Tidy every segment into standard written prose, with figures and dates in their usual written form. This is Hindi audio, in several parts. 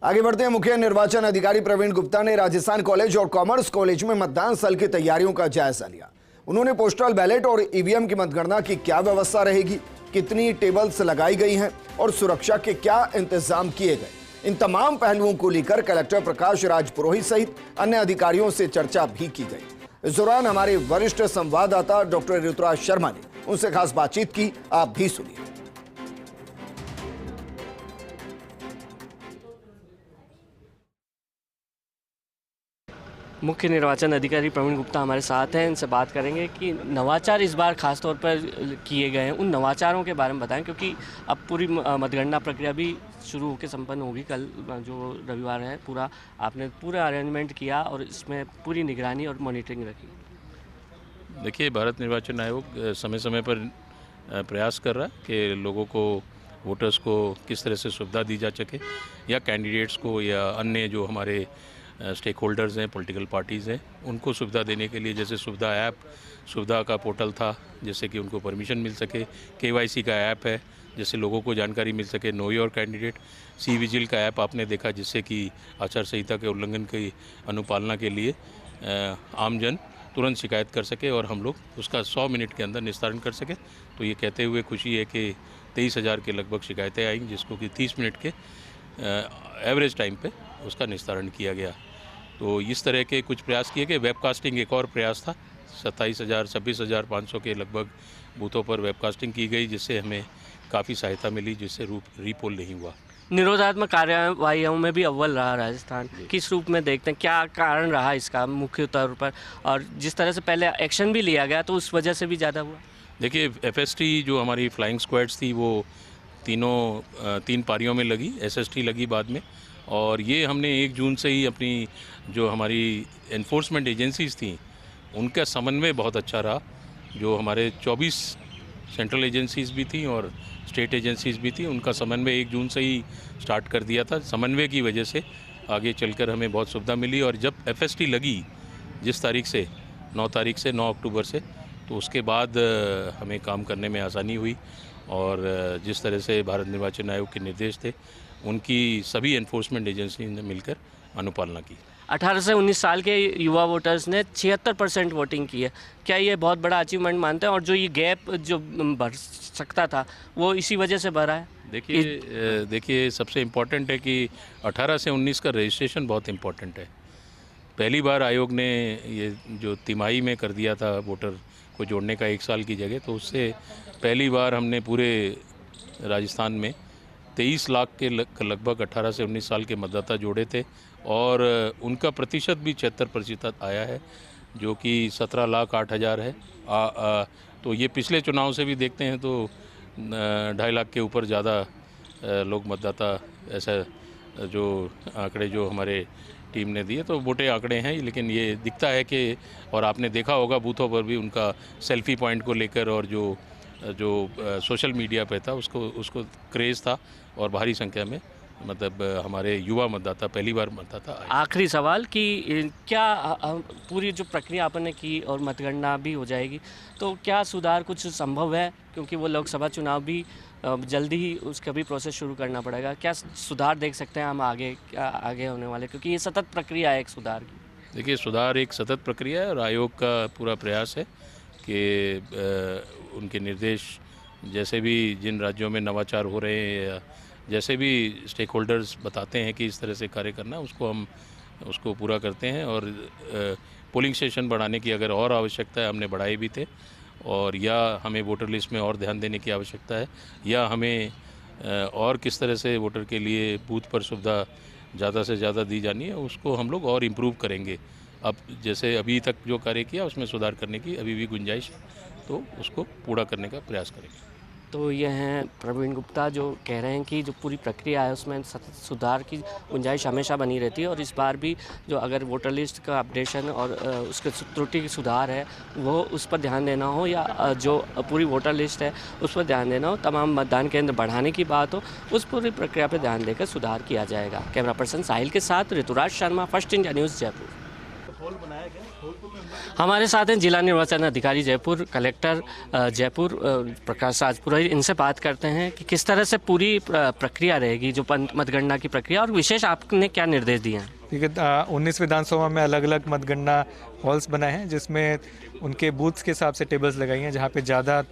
आगे बढ़ते हैं। मुख्य निर्वाचन अधिकारी प्रवीण गुप्ता ने राजस्थान कॉलेज और कॉमर्स कॉलेज में मतदान स्थल की तैयारियों का जायजा लिया। उन्होंने पोस्टल बैलेट और ईवीएम की मतगणना की क्या व्यवस्था रहेगी, कितनी टेबल्स लगाई गई हैं और सुरक्षा के क्या इंतजाम किए गए, इन तमाम पहलुओं को लेकर कलेक्टर प्रकाश राज पुरोहित सहित अन्य अधिकारियों से चर्चा भी की गई। इस दौरान हमारे वरिष्ठ संवाददाता डॉक्टर ऋतुराज शर्मा ने उनसे खास बातचीत की, आप भी सुनिए। मुख्य निर्वाचन अधिकारी प्रवीण गुप्ता हमारे साथ हैं, इनसे बात करेंगे कि नवाचार इस बार खास तौर पर किए गए हैं, उन नवाचारों के बारे में बताएं, क्योंकि अब पूरी मतगणना प्रक्रिया भी शुरू होकर संपन्न होगी। कल जो रविवार है आपने पूरा अरेंजमेंट किया और इसमें पूरी निगरानी और मॉनिटरिंग रखी। देखिए, भारत निर्वाचन आयोग समय समय पर प्रयास कर रहा है कि लोगों को, वोटर्स को किस तरह से सुविधा दी जा सके, या कैंडिडेट्स को या अन्य जो हमारे स्टेक होल्डर्स हैं, पॉलिटिकल पार्टीज़ हैं, उनको सुविधा देने के लिए, जैसे सुविधा ऐप, सुविधा का पोर्टल था जिससे कि उनको परमिशन मिल सके, KYC का ऐप है जिससे लोगों को जानकारी मिल सके, know your candidate, C vigil का ऐप आपने देखा जिससे कि आचार संहिता के उल्लंघन की अनुपालना के लिए आमजन तुरंत शिकायत कर सके और हम लोग उसका 100 मिनट के अंदर निस्तारण कर सके। तो ये कहते हुए खुशी है कि 23,000 के लगभग शिकायतें आई, जिसको कि 30 मिनट के एवरेज टाइम पे उसका निस्तारण किया गया। तो इस तरह के कुछ प्रयास किए गए। वेबकास्टिंग एक और प्रयास था, 26,500 के लगभग बूथों पर वेबकास्टिंग की गई, जिससे हमें काफ़ी सहायता मिली, जिससे रीपोल नहीं हुआ। निरोधात्मक कार्यवाहियों में भी अव्वल रहा राजस्थान, किस रूप में देखते हैं, क्या कारण रहा इसका मुख्य तौर पर, और जिस तरह से पहले एक्शन भी लिया गया तो उस वजह से भी ज़्यादा हुआ? देखिए, FST जो हमारी फ्लाइंग स्क्वाड्स थी वो तीन पारियों में लगी, SST लगी बाद में, और ये हमने 1 जून से ही अपनी जो हमारी एनफोर्समेंट एजेंसीज़ थी उनका समन्वय बहुत अच्छा रहा। जो हमारे 24 सेंट्रल एजेंसीज़ भी थी और स्टेट एजेंसीज़ भी थी, उनका समन्वय 1 जून से ही स्टार्ट कर दिया था। समन्वय की वजह से आगे चलकर हमें बहुत सुविधा मिली, और जब FST लगी जिस तारीख से 9 तारीख से 9 अक्टूबर से, तो उसके बाद हमें काम करने में आसानी हुई, और जिस तरह से भारत निर्वाचन आयोग के निर्देश थे उनकी सभी एनफोर्समेंट एजेंसी ने मिलकर अनुपालना की। 18 से 19 साल के युवा वोटर्स ने 76% वोटिंग की है। क्या ये बहुत बड़ा अचीवमेंट मानते हैं, और जो ये गैप जो बढ़ सकता था वो इसी वजह से बढ़ा है? देखिए, सबसे इम्पॉर्टेंट है कि 18 से 19 का रजिस्ट्रेशन बहुत इम्पॉर्टेंट है। पहली बार आयोग ने ये जो तिमाही में कर दिया था वोटर को जोड़ने का 1 साल की जगह, तो उससे पहली बार हमने पूरे राजस्थान में 23 लाख के लगभग 18 से 19 साल के मतदाता जोड़े थे, और उनका प्रतिशत भी 76% आया है, जो कि 17,08,000 है। तो ये पिछले चुनाव से भी देखते हैं तो 2.5 लाख के ऊपर ज़्यादा लोग मतदाता, ऐसा जो आंकड़े जो हमारे टीम ने दिए, तो मोटे आंकड़े हैं, लेकिन ये दिखता है कि, और आपने देखा होगा बूथों पर भी उनका सेल्फी पॉइंट को लेकर, और जो सोशल मीडिया पे था उसको क्रेज़ था, और भारी संख्या में मतलब हमारे युवा मतदाता पहली बार मतदाता आए। आखिरी सवाल कि क्या पूरी जो प्रक्रिया आपने की और मतगणना भी हो जाएगी, तो क्या सुधार कुछ संभव है, क्योंकि वो लोकसभा चुनाव भी जल्दी ही उसका भी प्रोसेस शुरू करना पड़ेगा? क्या सुधार देख सकते हैं हम आगे होने वाले, क्योंकि ये सतत प्रक्रिया है एक सुधार की? देखिए, सुधार एक सतत प्रक्रिया है, और आयोग का पूरा प्रयास है कि उनके निर्देश, जैसे भी जिन राज्यों में नवाचार हो रहे हैं, या जैसे भी स्टेक होल्डर्स बताते हैं कि इस तरह से कार्य करना, उसको पूरा करते हैं। और पोलिंग स्टेशन बढ़ाने की अगर और आवश्यकता है, हमने बढ़ाए भी थे, और या हमें वोटर लिस्ट में और ध्यान देने की आवश्यकता है, या हमें और किस तरह से वोटर के लिए बूथ पर सुविधा ज़्यादा से ज़्यादा दी जानी है, उसको हम लोग और इम्प्रूव करेंगे। अब जैसे अभी तक जो कार्य किया उसमें सुधार करने की अभी भी गुंजाइश है, तो उसको पूरा करने का प्रयास करेंगे। तो ये हैं प्रवीण गुप्ता, जो कह रहे हैं कि जो पूरी प्रक्रिया है उसमें सतत सुधार की गुंजाइश हमेशा बनी रहती है, और इस बार भी जो अगर वोटर लिस्ट का अपडेशन और उसके त्रुटि की सुधार है वो उस पर ध्यान देना हो, या जो पूरी वोटर लिस्ट है उस पर ध्यान देना हो, तमाम मतदान केंद्र बढ़ाने की बात हो, उस पूरी प्रक्रिया पर ध्यान देकर सुधार किया जाएगा। कैमरा पर्सन साहिल के साथ Rituraj Sharma, first India news, Jaipur. हमारे साथ हैं जिला निर्वाचन अधिकारी जयपुर, कलेक्टर जयपुर प्रकाश राजपुरोहित। इनसे बात करते हैं कि किस तरह से पूरी प्रक्रिया रहेगी, जो मतगणना की प्रक्रिया, और विशेष आपने क्या निर्देश दिए हैं। ठीक है, 19 विधानसभा में अलग अलग मतगणना हॉल्स बनाए हैं, जिसमें उनके बूथ्स के हिसाब से टेबल्स लगाई हैं। जहाँ पे ज़्यादा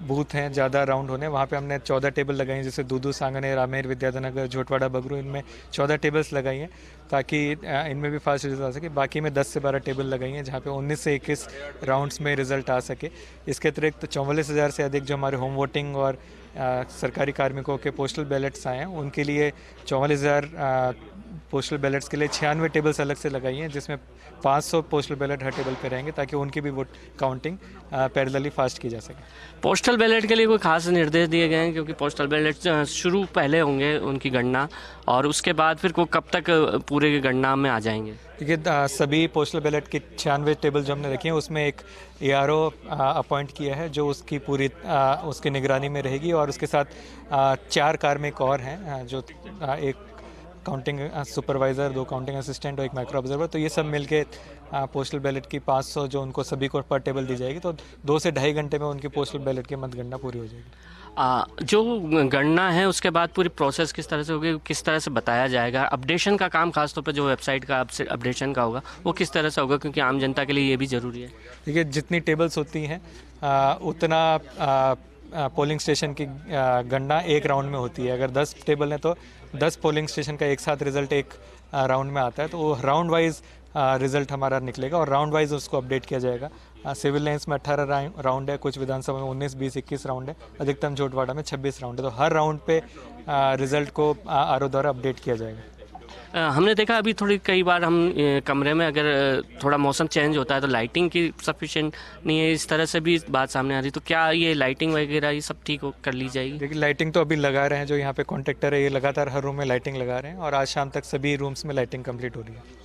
बूथ हैं, ज़्यादा राउंड होने, वहाँ पे हमने 14 टेबल लगाई हैं, जैसे दूदू, सांगनेर, रामेर, विद्याधरनगर, झोटवाड़ा, बगरू, इनमें 14 टेबल्स लगाई हैं ताकि इनमें भी फास्ट रिजल्ट आ सके। बाकी में 10 से 12 टेबल लगाई हैं जहाँ पे 19 से 21 राउंड्स में रिजल्ट आ सके। इसके अतिरिक्त 44,000 से अधिक जो हमारे होम वोटिंग और सरकारी कार्मिकों के पोस्टल बैलेट्स आए हैं, उनके लिए 44,000 पोस्टल बैलेट्स के लिए 96 टेबल्स अलग से लगाई हैं, जिसमें 500 पोस्टल बैलेट हर टेबल पे रहेंगे ताकि उनकी भी वोट काउंटिंग पैरेलली फास्ट की जा सके। पोस्टल बैलेट के लिए कोई खास निर्देश दिए गए हैं, क्योंकि पोस्टल बैलेट शुरू पहले होंगे उनकी गणना, और उसके बाद फिर को कब तक पूरे गणना में आ जाएंगे। देखिए, सभी पोस्टल बैलेट की 96 टेबल जो हमने रखी हैं, उसमें एक ARO अपॉइंट किया है जो उसकी पूरी उसकी निगरानी में रहेगी, और उसके साथ 4 कार्मिक और हैं, जो एक काउंटिंग सुपरवाइज़र, 2 काउंटिंग असिस्टेंट और एक माइक्रो ऑब्जर्वर। तो ये सब मिलके पोस्टल बैलेट की 500 जो उनको सभी को पर टेबल दी जाएगी, तो 2 से ढाई घंटे में उनकी पोस्टल बैलेट की मतगणना पूरी हो जाएगी। जो गणना है उसके बाद पूरी प्रोसेस किस तरह से होगी, किस तरह से बताया जाएगा, अपडेशन का काम खासतौर पर जो वेबसाइट का अपडेशन का होगा वो किस तरह से होगा, क्योंकि आम जनता के लिए ये भी ज़रूरी है। देखिए, जितनी टेबल्स होती हैं उतना पोलिंग स्टेशन की गणना एक राउंड में होती है। अगर 10 टेबल हैं तो 10 पोलिंग स्टेशन का एक साथ रिजल्ट एक राउंड में आता है, तो वो राउंड वाइज रिजल्ट हमारा निकलेगा और राउंड वाइज उसको अपडेट किया जाएगा। सिविल लाइन्स में 18 राउंड है, कुछ विधानसभा में 19, 20, 21 राउंड है, अधिकतम झोटवाड़ा में 26 राउंड है। तो हर राउंड पे रिजल्ट को RO द्वारा अपडेट किया जाएगा। हमने देखा अभी थोड़ी कई बार हम कमरे में अगर थोड़ा मौसम चेंज होता है तो लाइटिंग की सफिशिएंट नहीं है, इस तरह से भी बात सामने आ रही, तो क्या ये लाइटिंग वगैरह ये सब ठीक कर ली जाएगी। देखिए, लाइटिंग तो अभी लगा रहे हैं, जो यहाँ पे कॉन्ट्रैक्टर है ये लगातार हर रूम में लाइटिंग लगा रहे हैं, और आज शाम तक सभी रूम्स में लाइटिंग कंप्लीट हो रही है।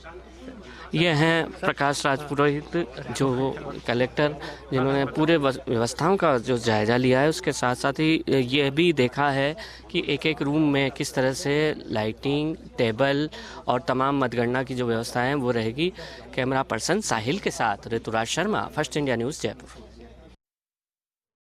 ये हैं प्रकाश राजपुरोहित, जो कलेक्टर, जिन्होंने पूरे व्यवस्थाओं का जो जायज़ा लिया है। उसके साथ साथ ही ये भी देखा है कि एक एक रूम में किस तरह से लाइटिंग, टेबल और तमाम मतगणना की जो व्यवस्थाएं वो रहेगी। कैमरा पर्सन साहिल के साथ Rituraj Sharma, first India news, Jaipur.